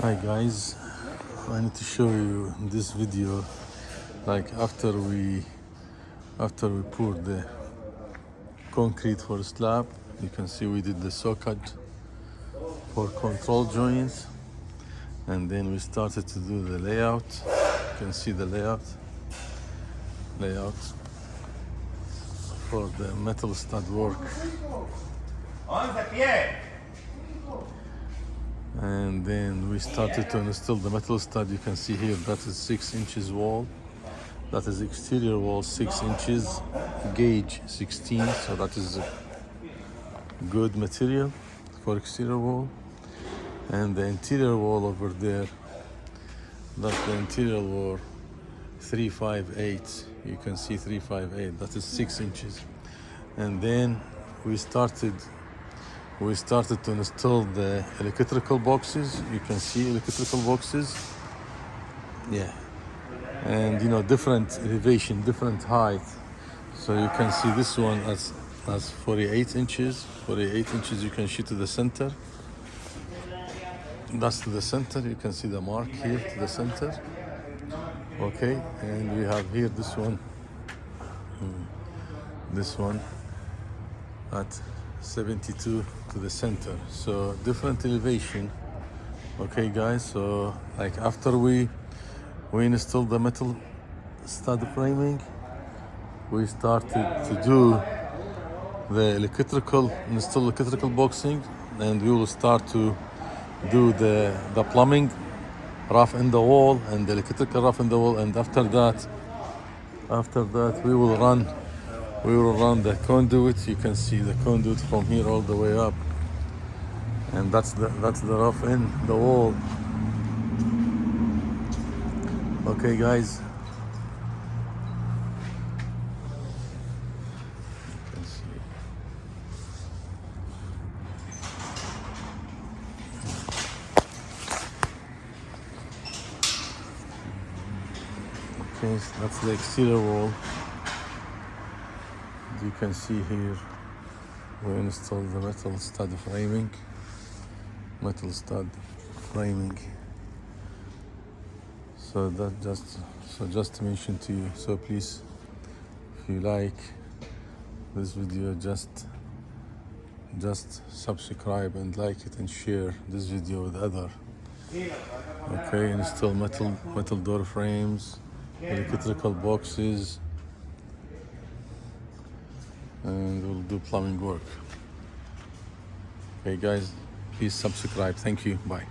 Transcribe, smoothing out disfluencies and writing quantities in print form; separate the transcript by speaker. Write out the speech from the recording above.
Speaker 1: Hi guys, I need to show you in this video, like after we poured the concrete for slab, you can see we did the socket for control joints, and then we started to do the layout. You can see the layout for the metal stud work. And then we started to install the metal stud. You can see here that is 6 inches wall, that is exterior wall 6 inches, gauge 16, so that is a good material for exterior wall. And the interior wall over there, that's the interior wall 358, you can see 358, that is 6 inches. And then we started to install the electrical boxes. You can see electrical boxes, yeah, and you know, different elevation, different height. So you can see this one as 48 inches. 48 inches, you can see to the center. That's to the center. You can see the mark here to the center. Okay, and we have here this one at 72 to the center. So different elevation. Okay guys, so like after we installed the metal stud framing, we started to do the install electrical boxing, and we will start to do the plumbing rough in the wall and the electrical rough in the wall. And after that we will run the conduit. You can see the conduit from here all the way up, and that's the rough in the wall. Okay guys, you can see. Okay, so that's the exterior wall. You can see here we installed the metal stud framing. So just to mention to you, so please, if you like this video, just subscribe and like it and share this video with other. Okay, install metal door frames, electrical boxes, and we'll do plumbing work. Okay guys, please subscribe. Thank you. Bye.